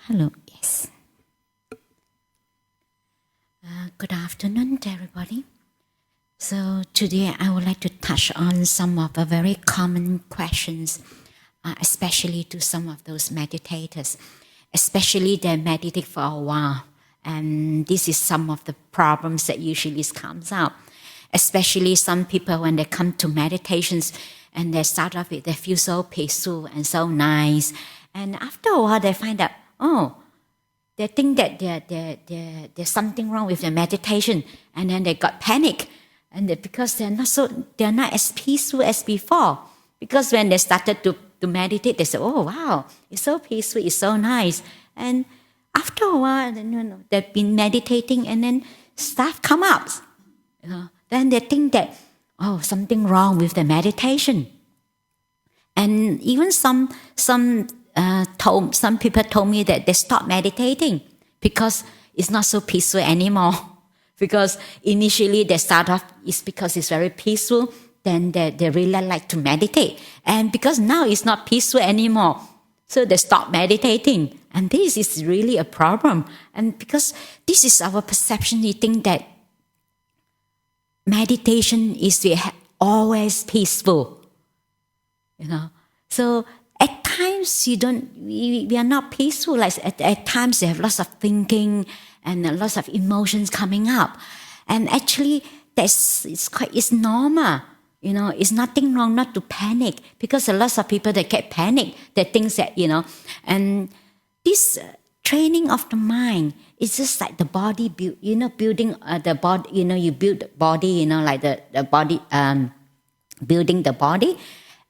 Hello, yes. Good afternoon to everybody. So today I would like to touch on some of the very common questions, especially to some of those meditators, especially they meditate for a while. And this is some of the problems that usually comes out, especially some people when they come to meditations and they start off with, they feel so peaceful and so nice. And after a while they find out, they think that there's something wrong with their meditation, and then they got panic, and because they're not as peaceful as before. Because when they started to meditate, they said, "Oh wow, it's so peaceful, it's so nice." And after a while, they've been meditating, and then stuff come up. Then they think that something wrong with the meditation, and even some people told me that they stopped meditating because it's not so peaceful anymore. Because initially they start off is because it's very peaceful, then they really like to meditate. And because now it's not peaceful anymore, so they stop meditating. And this is really a problem. And because this is our perception, we think that meditation is always peaceful. So at times we are not peaceful. Like at times you have lots of thinking and lots of emotions coming up, and actually it's normal. It's nothing wrong not to panic, because a lot of people that get panic, they think that and this training of the mind is just like the body building the body. You build the body. Like the body building the body.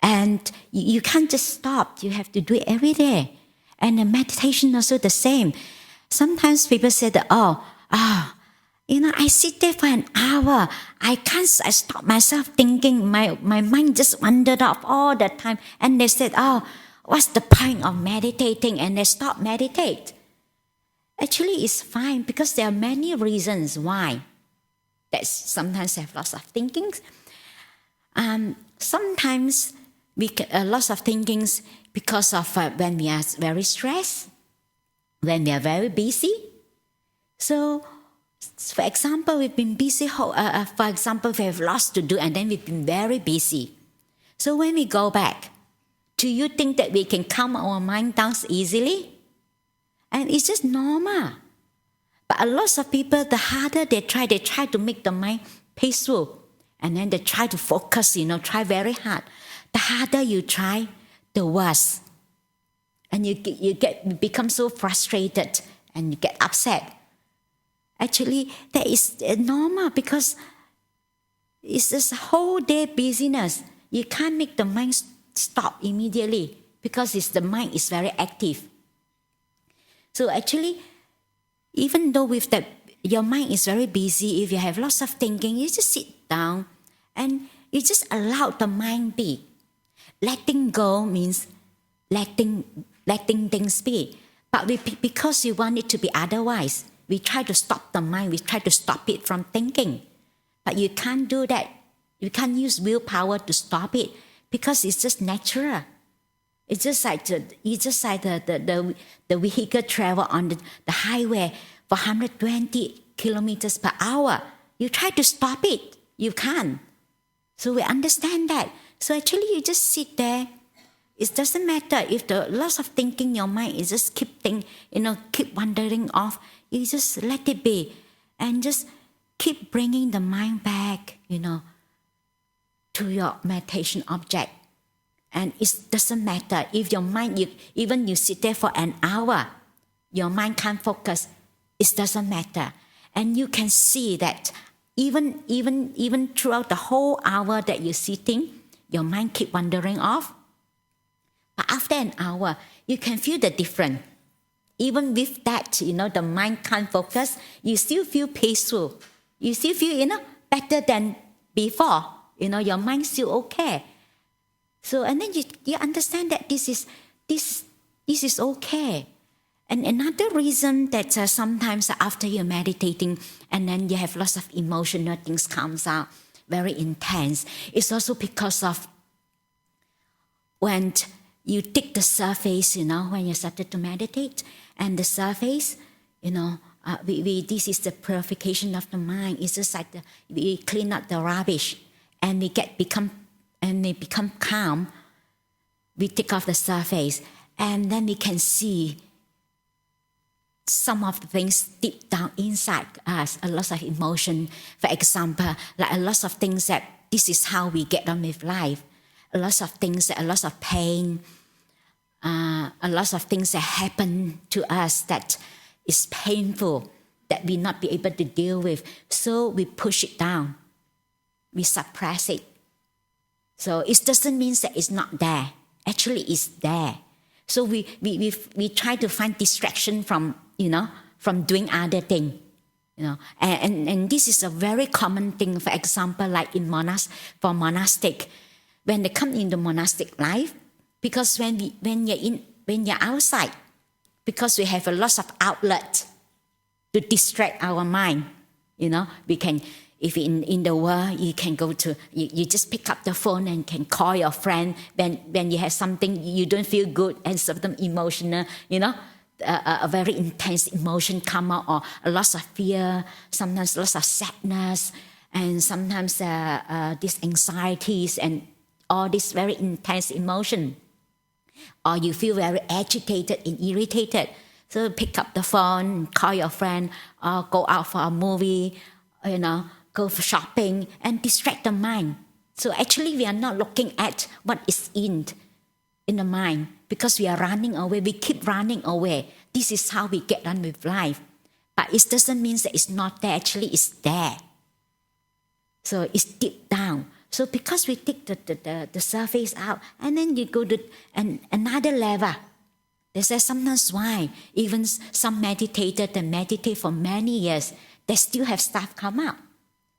And you can't just stop. You have to do it every day. And the meditation also the same. Sometimes people say that, I sit there for an hour. I stop myself thinking. My mind just wandered off all the time. And they said, what's the point of meditating? And they stop meditate. Actually, it's fine, because there are many reasons why. That sometimes have lots of thinkings. Sometimes we get lots of thinkings because of when we are very stressed, when we are very busy. So, for example, we've been busy. For example, we have lots to do, and then we've been very busy. So when we go back, do you think that we can calm our mind down easily? And it's just normal. But a lot of people, the harder they try to make the mind peaceful. And then they try to focus, try very hard. The harder you try, the worse. And you become so frustrated and you get upset. Actually, that is normal, because it's this whole day busyness. You can't make the mind stop immediately, because the mind is very active. So actually, even though with that, your mind is very busy, if you have lots of thinking, you just sit down and you just allow the mind be. Letting go means letting things be. But because you want it to be otherwise, we try to stop the mind, we try to stop it from thinking. But you can't do that. You can't use willpower to stop it, because it's just natural. It's just like the vehicle travel on the highway for 120 kilometers per hour. You try to stop it, you can't. So we understand that. So actually you just sit there. It doesn't matter if the lots of thinking your mind is just keep wandering off. You just let it be, and just keep bringing the mind back, to your meditation object. And it doesn't matter if your mind, even you sit there for an hour, your mind can't focus. It doesn't matter. And you can see that even throughout the whole hour that you're sitting, your mind keep wandering off. But after an hour, you can feel the difference. Even with that, the mind can't focus, you still feel peaceful. You still feel, better than before. Your mind's still okay. So, and then you understand that this is okay. And another reason that sometimes after you're meditating and then you have lots of emotional things comes out, very intense, is also because of when you take the surface, when you started to meditate, and the surface, this is the purification of the mind. It's just like we clean up the rubbish, and we become calm. We take off the surface, and then we can see some of the things deep down inside us, a lot of emotion. For example, like a lot of things that this is how we get on with life. A lot of things, a lot of pain, a lot of things that happen to us that is painful, that we not be able to deal with. So we push it down. We suppress it. So it doesn't mean that it's not there. Actually, it's there. So we try to find distraction from doing other things. And this is a very common thing. For example, like in monastic, when they come in the monastic life, because when you're outside, because we have a lot of outlets to distract our mind, we can, if in the world, you can go to, you just pick up the phone and can call your friend when you have something you don't feel good and something emotional, a very intense emotion come out, or a lot of fear, sometimes lots of sadness, and sometimes these anxieties and all this very intense emotion. Or you feel very agitated and irritated. So pick up the phone, call your friend, or go out for a movie, go for shopping, and distract the mind. So actually we are not looking at what is in the mind, because we are running away. We keep running away. This is how we get on with life. But it doesn't mean that it's not there. Actually, it's there. So it's deep down. So because we take the surface out, and then you go to another level. They say sometimes why even some meditators that meditate for many years, they still have stuff come out,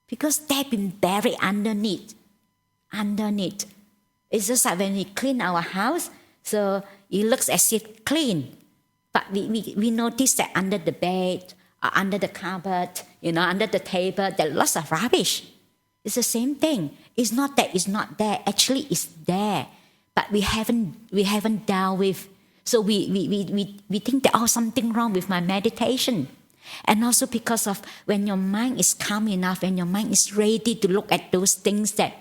because they've been buried underneath. It's just like when we clean our house, so it looks as if clean, but we notice that under the bed, or under the cupboard, under the table, there's lots of rubbish. It's the same thing. It's not that it's not there. Actually, it's there, but we haven't dealt with. So we think that something wrong with my meditation, and also because of when your mind is calm enough, when your mind is ready to look at those things that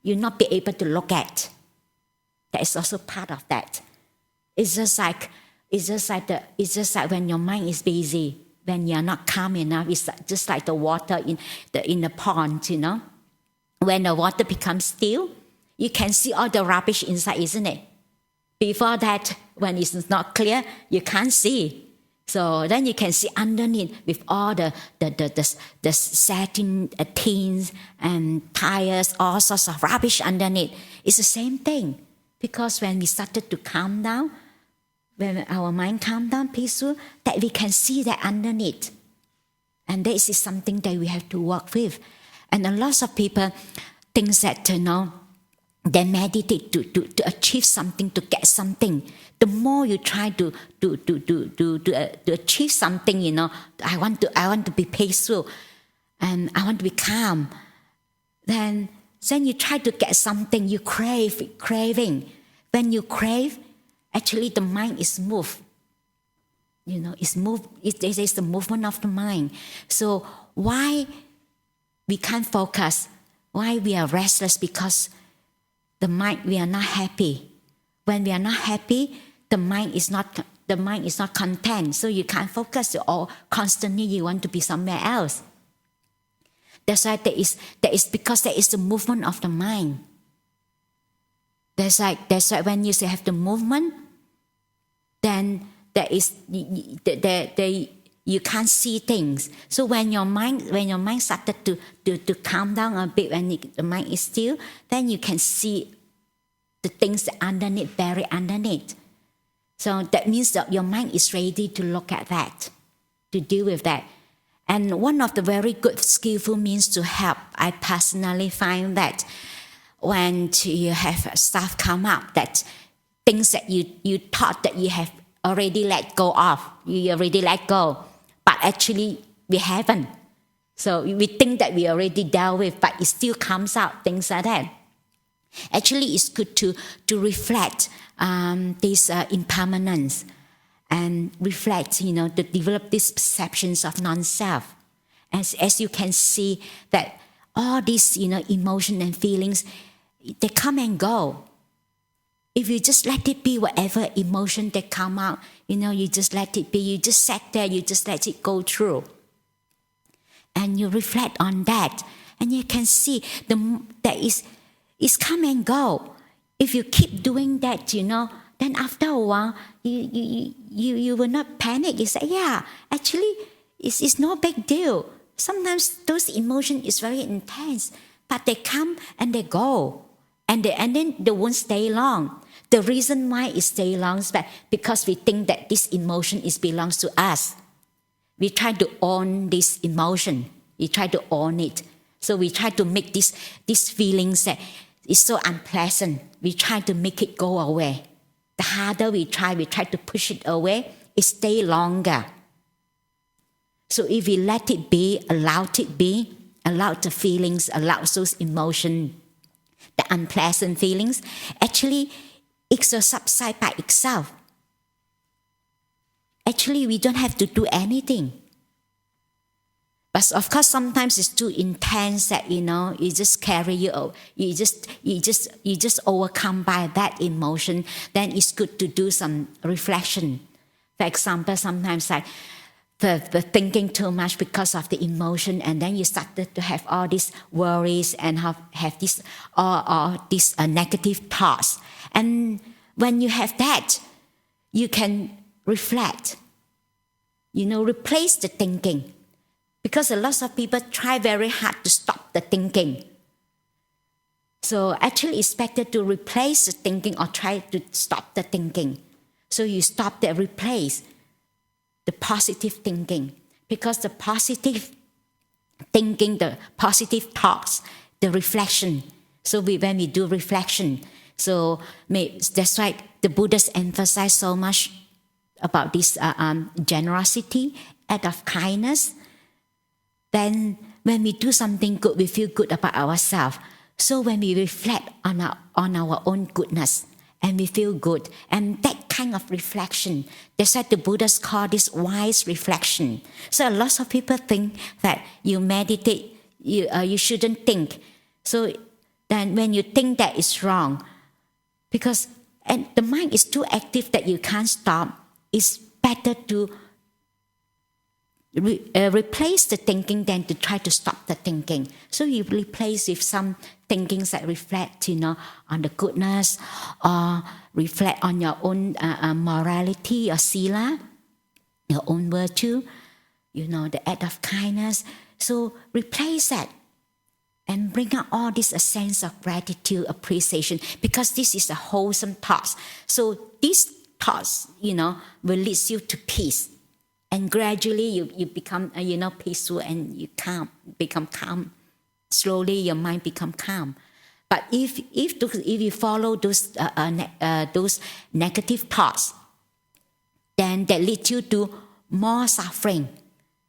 you'll not be able to look at. That is also part of that. It's just like when your mind is busy, when you're not calm enough. It's just like the water in the pond, When the water becomes still, you can see all the rubbish inside, isn't it? Before that, when it's not clear, you can't see. So then you can see underneath with all the satin tins and tires, all sorts of rubbish underneath. It's the same thing. Because when we started to calm down, when our mind calm down, peaceful, that we can see that underneath. And this is something that we have to work with. And a lot of people think that, they meditate to achieve something, to get something. The more you try to achieve something, I want to be peaceful, and I want to be calm. Then you try to get something, you craving. When you crave, actually the mind is moved. It's moved. There is the movement of the mind. So why we can't focus? Why we are restless? Because the mind, we are not happy. When we are not happy, the mind is not content. So you can't focus, or constantly you want to be somewhere else. That's why there is because there is the movement of the mind. That's why when you say have the movement, then you can't see things. So when your mind started to calm down a bit, when the mind is still, then you can see the things underneath, buried underneath. So that means that your mind is ready to look at that, to deal with that. And one of the very good skillful means to help, I personally find that when you have stuff come up, that things that you thought that you have already let go of, you already let go, but actually we haven't. So we think that we already dealt with, but it still comes out, things like that. Actually, it's good to reflect these impermanence and reflect, to develop these perceptions of non-self. As you can see that all these, emotion and feelings, they come and go. If you just let it be, whatever emotion that come out, you just let it be. You just sat there, you just let it go through. And you reflect on that. And you can see that it's come and go. If you keep doing that, then after a while, you will not panic. You say, yeah, actually, it's no big deal. Sometimes those emotions is very intense, but they come and they go. And then they won't stay long. The reason why it stays long is because we think that this emotion belongs to us. We try to own this emotion. We try to own it. So we try to make these feelings that is so unpleasant. We try to make it go away. The harder we try to push it away, it stays longer. So if we let it be, allow the feelings, allow those emotions, the unpleasant feelings, actually it will subside by itself. Actually, we don't have to do anything. But of course, sometimes it's too intense that you just carry you just overcome by that emotion. Then it's good to do some reflection. For example, sometimes like the thinking too much because of the emotion, and then you started to have all these worries and have these negative thoughts. And when you have that, you can reflect. Replace the thinking. Because a lot of people try very hard to stop the thinking. So actually it's better to replace the thinking or try to stop the thinking. So you stop the replace the positive thinking. Because the positive thinking, the positive thoughts, the reflection. So when we do reflection, so that's why the Buddhists emphasize so much about this generosity, act of kindness. Then when we do something good, we feel good about ourselves. So when we reflect on our own goodness, and we feel good, and that kind of reflection, that's why the Buddhists call this wise reflection. So a lot of people think that you meditate, you shouldn't think. So then when you think that is wrong, because the mind is too active that you can't stop, it's better to replace the thinking than to try to stop the thinking. So you replace with some thinkings that reflect, on the goodness, or reflect on your own morality or sila, your own virtue, the act of kindness. So replace that and bring out all this a sense of gratitude, appreciation, because this is a wholesome thoughts. So these thoughts, will lead you to peace. And gradually you become, peaceful, and you become calm. Slowly your mind become calm. But if you follow those negative thoughts, then that leads you to more suffering.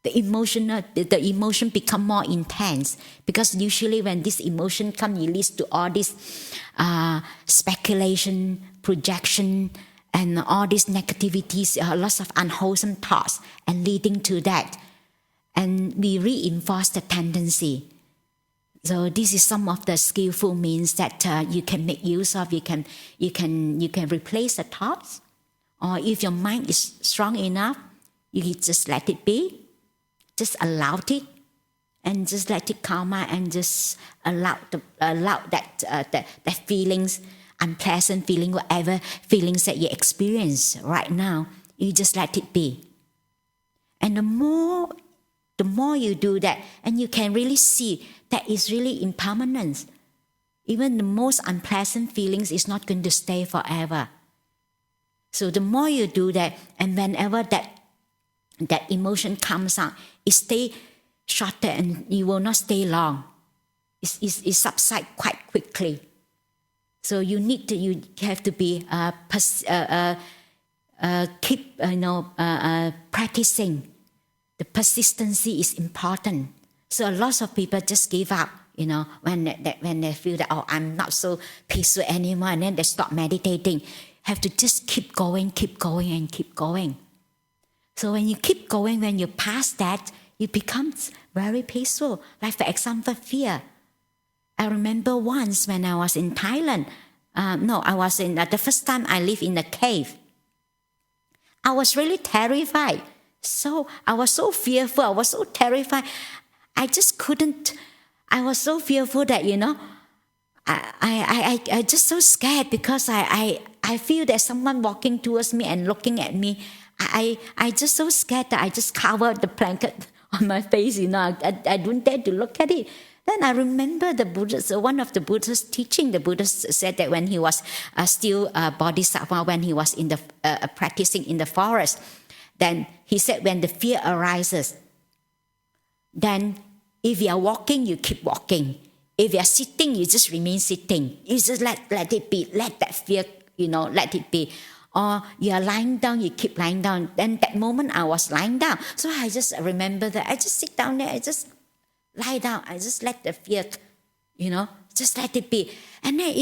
The emotion become more intense, because usually when this emotion comes, it leads to all this speculation, projection, and all these negativities, lots of unwholesome thoughts, and leading to that. And we reinforce the tendency. So this is some of the skillful means that you can make use of. You can replace the thoughts, or if your mind is strong enough, you just let it be, just allow it, and just let it calm out, and just allow that feelings, unpleasant feeling, whatever feelings that you experience right now, you just let it be. And the more you do that, and you can really see that it's really impermanence. Even the most unpleasant feelings is not going to stay forever. So the more you do that, and whenever that emotion comes out, it stays shorter, and you will not stay long. It subsides quite quickly. So you have to be keep practicing. The persistency is important. So a lot of people just give up. when they feel that, oh, I'm not so peaceful anymore, and then they stop meditating. Have to just keep going, and keep going. So when you keep going, when you pass that, you become very peaceful. Like for example, fear. I remember once when I was in Thailand. I was in the first time I lived in a cave. I was really terrified. So I was so fearful. I was so terrified. I just couldn't. I was so fearful that I just so scared because I feel that someone walking towards me and looking at me. I just so scared that I just covered the blanket on my face. I don't dare to look at it. Then I remember one of the Buddha's teaching. The Buddha said that when he was still bodhisattva, when he was in the practicing in the forest, then he said when the fear arises, then if you are walking, you keep walking. If you are sitting, you just remain sitting. You just let it be. Let that fear, let it be. Or you are lying down, you keep lying down. Then that moment I was lying down. So I just remember that I just sit down there, I just lie down. I just let the fear, just let it be. And then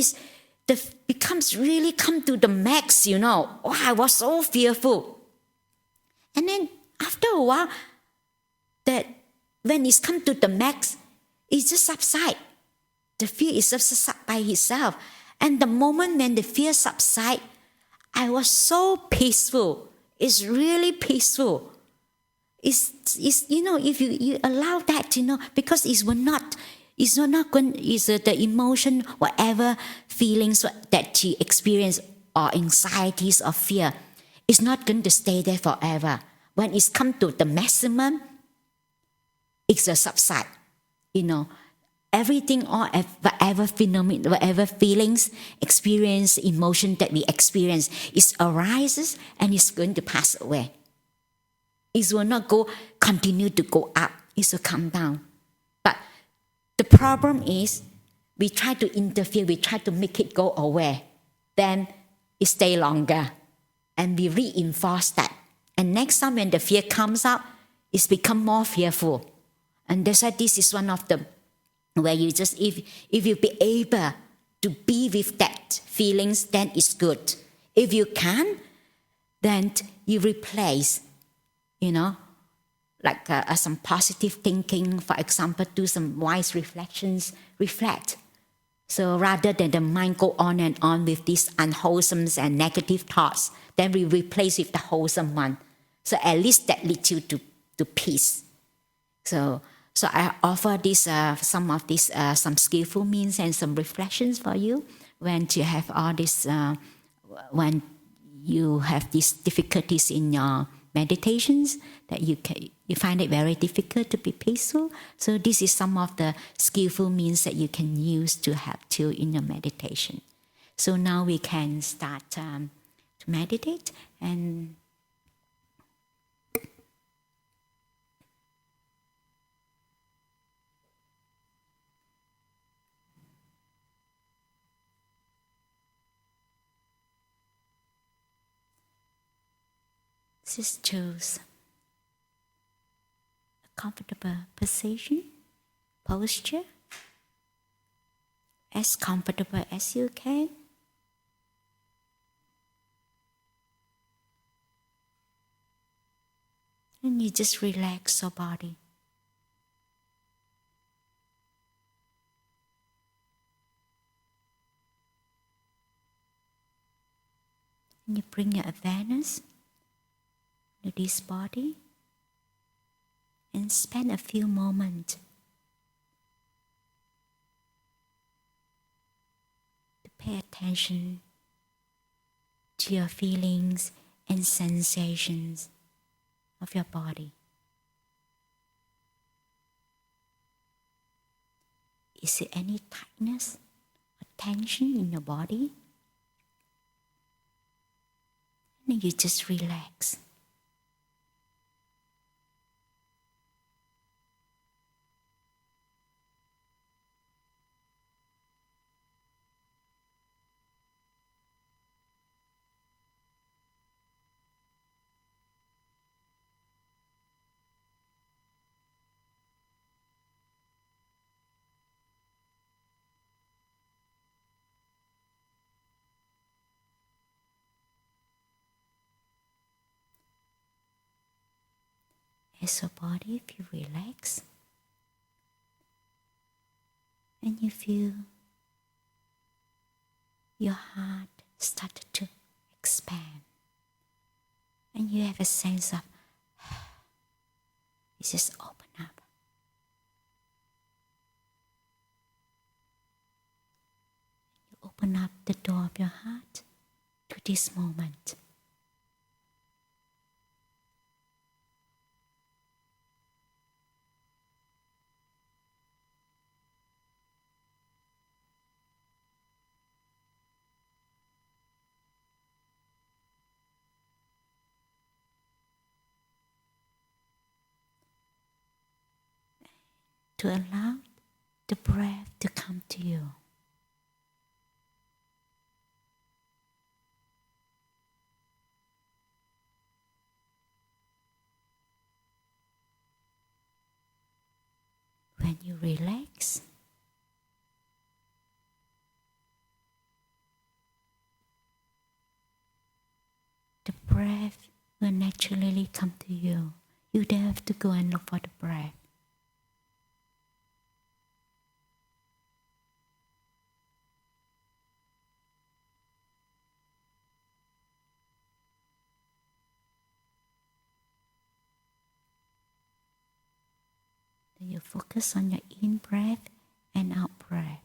becomes really come to the max, Oh, I was so fearful. And then after a while, that when it's come to the max, it just subsides. The fear is subside by itself. And the moment when the fear subsides, I was so peaceful. It's really peaceful. It's if you allow that, because it's not going, the emotion, whatever feelings that you experience or anxieties or fear, it's not going to stay there forever. When it's come to the maximum, it's a subside, Everything or whatever phenomenon, whatever feelings, experience, emotion that we experience, it arises and it's going to pass away. It will not continue to go up. It will come down. But the problem is we try to interfere, we try to make it go away. Then it stay longer. And we reinforce that. And next time when the fear comes up, it's become more fearful. And that's why this is one of the where you just, if you be able to be with that feelings, then it's good. If you can, then you replace, like some positive thinking, for example, do some wise reflections, reflect. So rather than the mind go on and on with these unwholesome and negative thoughts, then we replace with the wholesome one. So at least that leads you to peace. So I offer some skillful means and some reflections for you when you have all this, when you have these difficulties in your meditations, that you find it very difficult to be peaceful. So this is some of the skillful means that you can use to help you in your meditation. So now we can start to meditate and just choose a comfortable position, posture, as comfortable as you can. And you just relax your body. And you bring your awareness to this body and spend a few moments to pay attention to your feelings and sensations of your body. Is there any tightness or tension in your body? And you just relax. As your body feel relaxed, and you feel your heart start to expand, and you have a sense of it just open up. You open up the door of your heart to this moment. To allow the breath to come to you. When you relax, the breath will naturally come to you. You don't have to go and look for the breath. You focus on your in breath and out breath.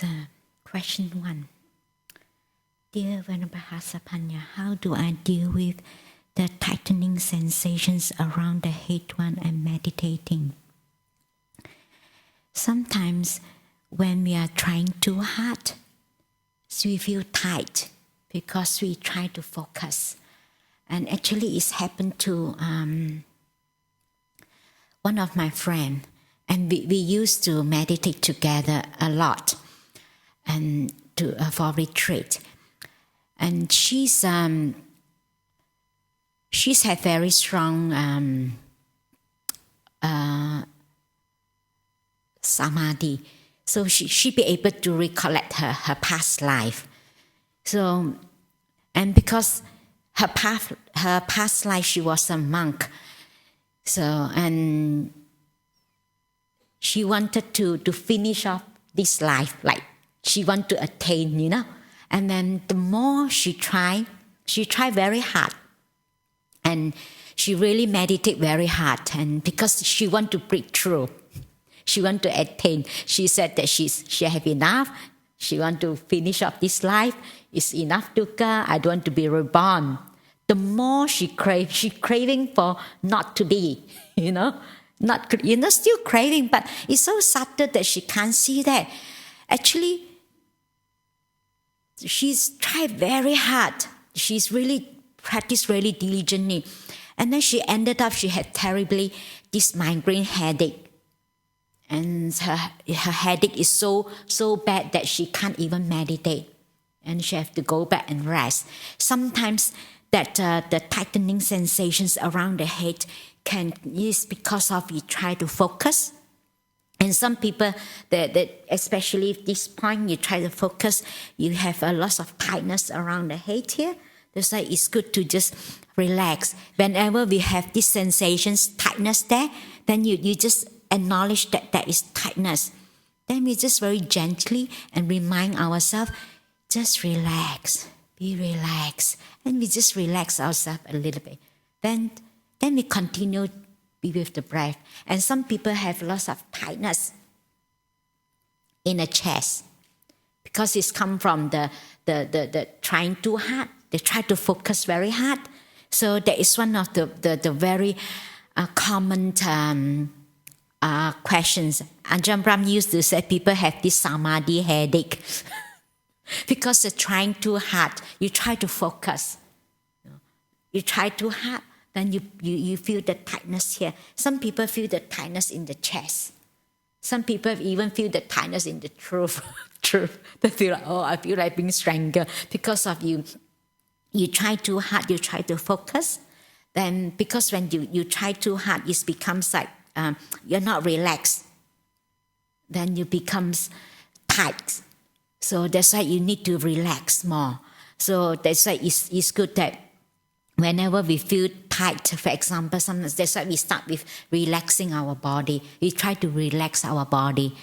Yes, question 1. Dear Venerable Hasapanna, how do I deal with the tightening sensations around the head when I'm meditating? Sometimes when we are trying too hard, we feel tight because we try to focus. And actually it's happened to one of my friends. And we used to meditate together a lot and for retreat. And she's had very strong samadhi. So she be able to recollect her past life. So, and because her past life, she was a monk. So, and she wanted to finish off this life, like she wanted to attain, And then the more she tried very hard. And she really meditated very hard. And because she wanted to break through, she wanted to attain. She said that she have enough. She want to finish up this life. It's enough dukkha. I don't want to be reborn. The more she craving for not to be, still craving, but it's so subtle that she can't see that. Actually, she's tried very hard. She's really practiced really diligently. And then she ended up, she had terribly this migraine headache. And her headache is so bad that she can't even meditate. And she have to go back and rest. Sometimes that the tightening sensations around the head is because of you try to focus. And some people, that especially at this point, you try to focus, you have a lot of tightness around the head here. That's why it's good to just relax. Whenever we have these sensations, tightness there, then you just acknowledge that there is tightness. Then we just very gently and remind ourselves, just relax, be relaxed. And we just relax ourselves a little bit. Then we continue be with the breath. And some people have lots of tightness in the chest because it's come from the trying too hard. They try to focus very hard. So that is one of the very common questions. Ajahn Brahm used to say people have this samadhi headache because they're trying too hard. You try to focus. You try too hard, then you feel the tightness here. Some people feel the tightness in the chest. Some people even feel the tightness in the throat. They feel like, I feel like being strangled because of you. You try too hard, you try to focus. Then because when you try too hard, it becomes like you're not relaxed. Then you becomes tight. So that's why you need to relax more. So that's why it's good that whenever we feel tight, for example, sometimes that's why we start with relaxing our body. We try to relax our body.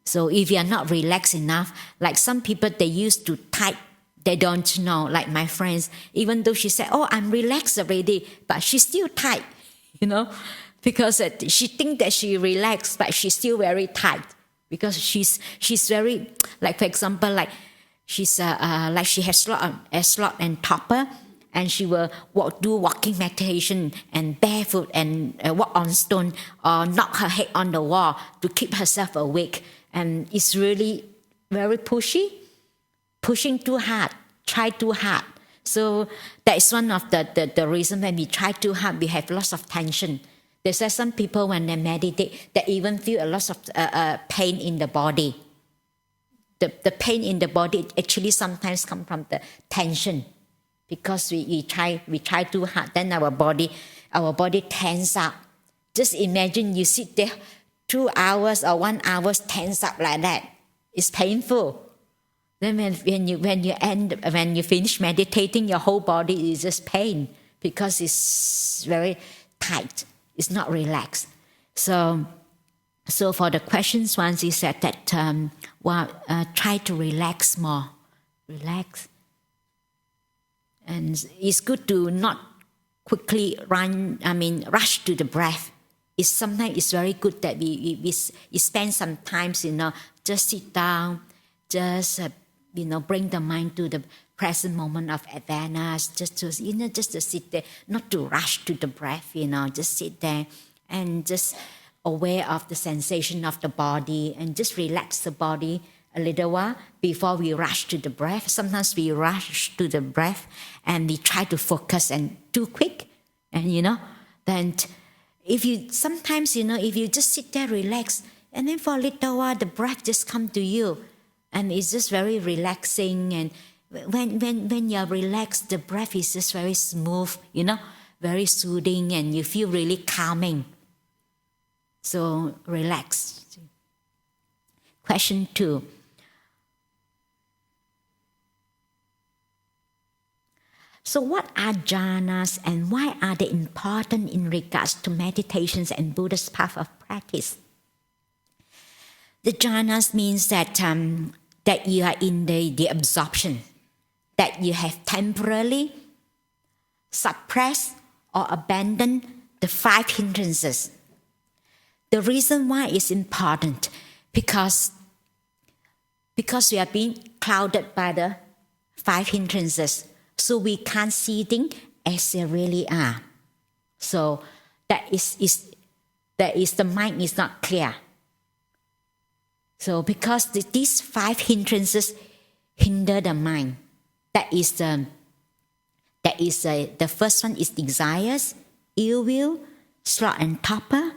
So if you are not relaxed enough, like some people, they used to tight, they don't know, like my friends, even though she said, I'm relaxed already, but she's still tight, because she thinks that she relaxed, but she's still very tight because she's very, like for example, like she's like she has slot and topper, and she will do walking meditation and barefoot and walk on stone or knock her head on the wall to keep herself awake. And it's really very pushing too hard, try too hard. So that is one of the reason when we try too hard, we have lots of tension. There's some people when they meditate, they even feel a lot of pain in the body. The pain in the body actually sometimes come from the tension. Because we try too hard, then our body tense up. Just imagine you sit there 2 hours or 1 hour tense up like that. It's painful. Then when you finish meditating, your whole body is just pain because it's very tight. It's not relaxed. So for the questions once he said that try to relax more. Relax. And it's good to not quickly rush to the breath. Sometimes it's very good that we spend some time, just sit down, just bring the mind to the present moment of awareness, just to sit there, not to rush to the breath, just sit there and just aware of the sensation of the body and just relax the body a little while before we rush to the breath. Sometimes we rush to the breath and we try to focus and too quick, and then if you just sit there, relax, and then for a little while the breath just come to you, and it's just very relaxing. And when you're relaxed, the breath is just very smooth, very soothing, and you feel really calming. So relax. Question 2. So what are jhanas and why are they important in regards to meditations and Buddha's path of practice? The jhanas means that you are in the absorption, that you have temporarily suppressed or abandoned the 5 hindrances. The reason why it's important, because we are being clouded by the 5 hindrances, so we can't see things as they really are. So that is the mind is not clear. So because these 5 hindrances hinder the mind, the first one is desires, ill will, sloth and torpor,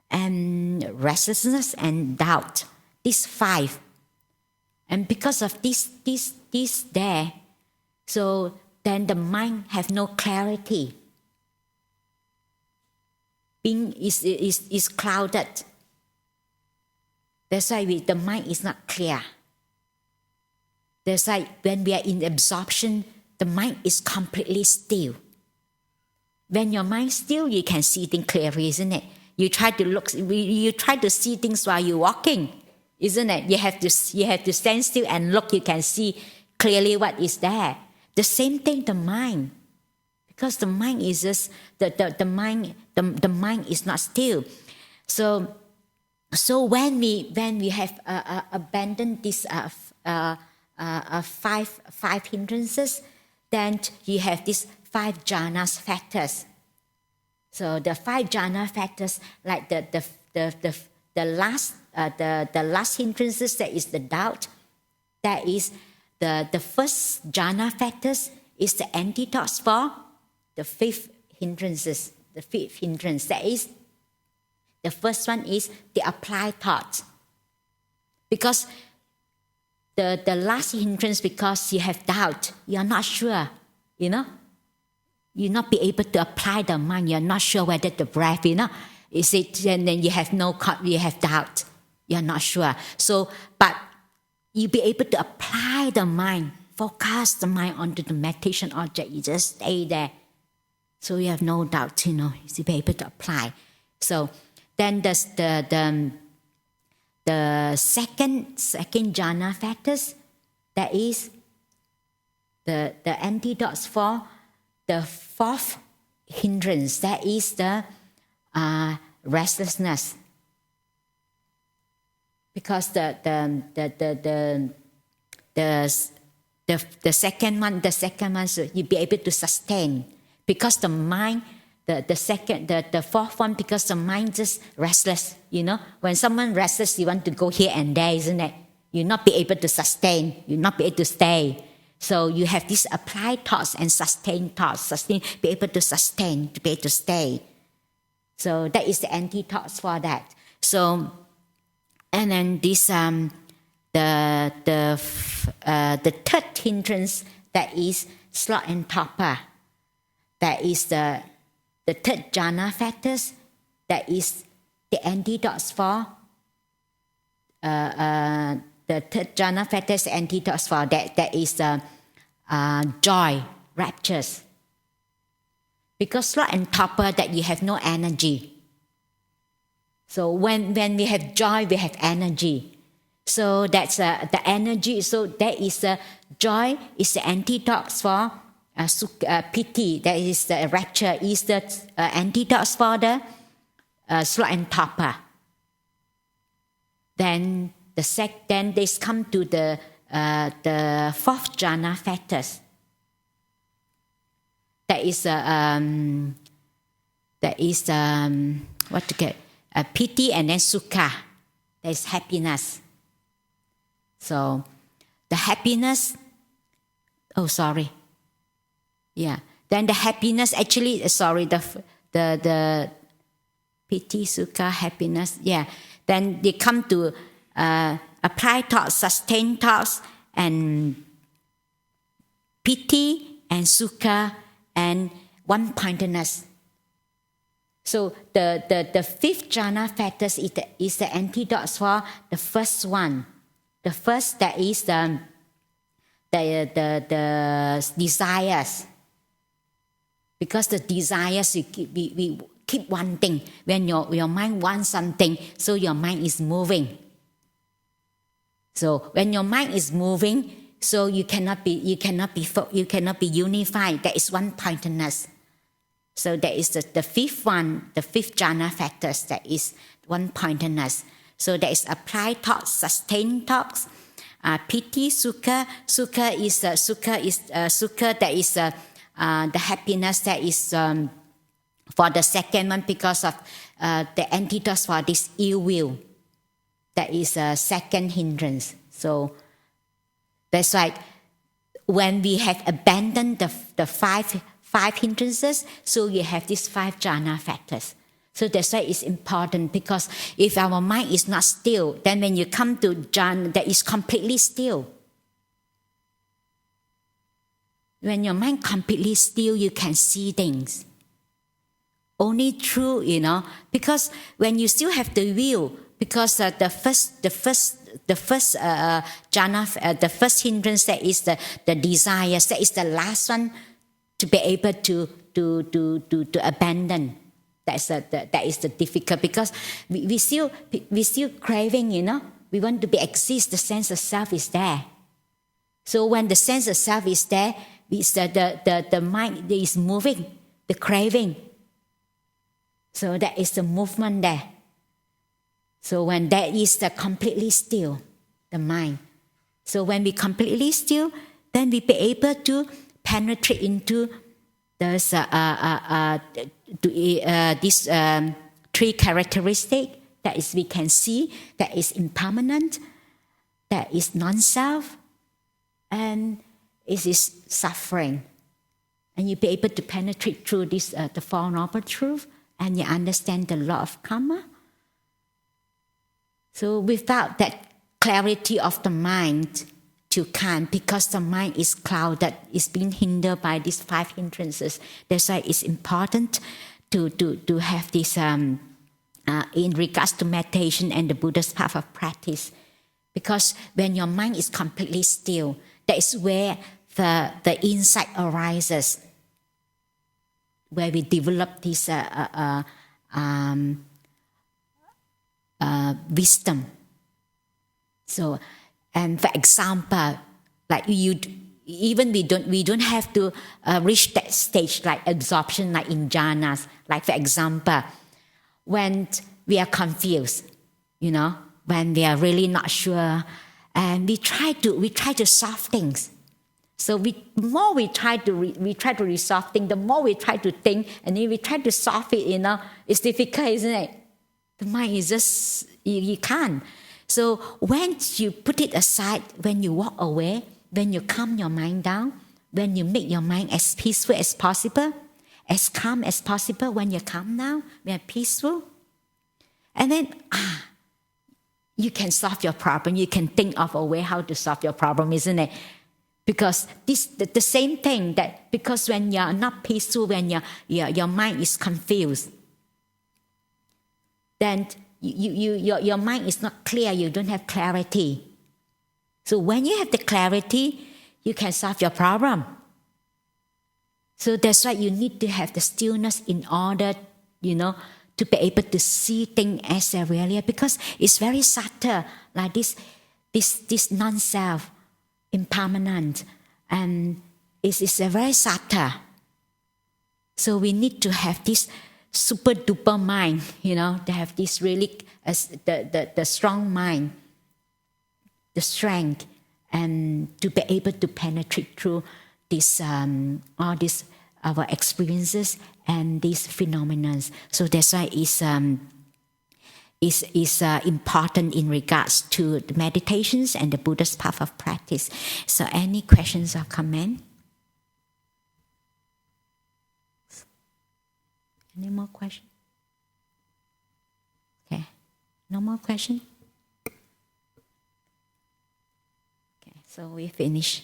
and restlessness and doubt. These 5. And because of this there, so then the mind have no clarity. Being is clouded. That's why the mind is not clear. That's why when we are in absorption, the mind is completely still. When your mind is still, you can see things clearly, isn't it? You try to see things while you're walking, isn't it? You have to stand still and look. You can see clearly what is there. The same thing, the mind, because the mind is just the mind is not still. So when we have abandoned these 5 hindrances, then you have these 5 jhanas factors. So the 5 jhana factors, like the last hindrances, that is the doubt. That is the first jhana factors is the antidotes for the 5th hindrances. The 5th hindrance, that is, the first one is the applied thoughts. Because the last hindrance, because you have doubt, you are not sure, you'll not be able to apply the mind. You're not sure whether the breath, is it, and then you have doubt. You're not sure. So, but you'll be able to apply the mind, focus the mind onto the meditation object. You just stay there. So you have no doubt, you'll be able to apply. So then the second jhana factors, that is the antidotes for the 4th hindrance, that is the restlessness. Because the second one, so you'll be able to sustain. Because the mind, the 4th one, because the mind just restless. When someone restless, you want to go here and there, isn't it? You'll not be able to sustain. You'll not be able to stay. So you have these applied thoughts and sustained thoughts. Be able to sustain, to be able to stay. So that is the antidotes for that. So, and then this the 3rd hindrance, that is sloth and torpor. That is the 3rd jhana factors. That is the antidotes for the 3rd jhana factors. Antidotes for that. That is the joy, raptures. Because sloth and torpor, that you have no energy. So when we have joy, we have energy. So that's the energy. So that is joy is the antidotes for pity. That is the rapture. Is the antidotes for the sloth and torpor. Then then they come to the fourth jhana factors. That is what to get piti and then sukha. That is happiness. So the happiness. Oh, sorry. Yeah. Then the happiness actually. The piti, sukha, happiness. Yeah. Then they come to applied thoughts, sustained thoughts, and piti and sukha and one-pointedness. So the fifth jhana factors is the antidote for the first one. The first, that is the desires. Because the desires, we keep wanting. When your mind wants something, so your mind is moving. So when your mind is moving, so you cannot be unified. That is one-pointedness. So that is the fifth one, the fifth jhana factors. That is one-pointedness. So that is applied thoughts, sustained thoughts, piti, sukha. Sukha is that is the happiness that is for the second one, because of the antidote for this ill will. That is a second hindrance. So that's why when we have abandoned the five hindrances, so you have these five jhana factors. So that's why it's important, because if our mind is not still, then when you come to jhana that is completely still. When your mind completely still, you can see things. Only through, because when you still have the will, because the first jhana, the first hindrance, that is the desires, that is the last one to be able to abandon. That is the difficult, because we still craving, we want to be exist. The sense of self is there. So when the sense of self is there, it's the mind is moving, the craving. So that is the movement there. So when that is the completely still, the mind. So when we completely still, then we be able to penetrate into these three characteristics. That is, we can see that is impermanent, that is non-self, and it is suffering. And you be able to penetrate through this the Four Noble Truths, and you understand the law of karma. So without that clarity of the mind, you can't, because the mind is clouded, is being hindered by these five hindrances. That's why it's important to have this in regards to meditation and the Buddha's path of practice. Because when your mind is completely still, that is where the insight arises, where we develop this wisdom. So, and for example, like we don't have to reach that stage like absorption, like in jhanas. Like for example, when we are confused, when we are really not sure, and we try to solve things. So the more we try to resolve things, the more we try to think, and then we try to solve it. It's difficult, isn't it? The mind is just you can't. So when you put it aside, when you walk away, when you calm your mind down, when you make your mind as peaceful as possible, as calm as possible, when you're calm down, when you're peaceful, and then you can solve your problem. You can think of a way how to solve your problem, isn't it? Because the same thing, that because when you're not peaceful, when your mind is confused, then your mind is not clear, you don't have clarity. So when you have the clarity, you can solve your problem. So that's why you need to have the stillness in order, to be able to see things as they really are, because it's very subtle, like this non-self, impermanent, and it's a very subtle. So we need to have this super duper mind, to have this really the strong mind the strength and to be able to penetrate through this all these our experiences and these phenomena. So that's why it's important in regards to the meditations and the Buddha's path of practice. So any questions or comment? Any more questions? Okay, no more questions? Okay, so we finish.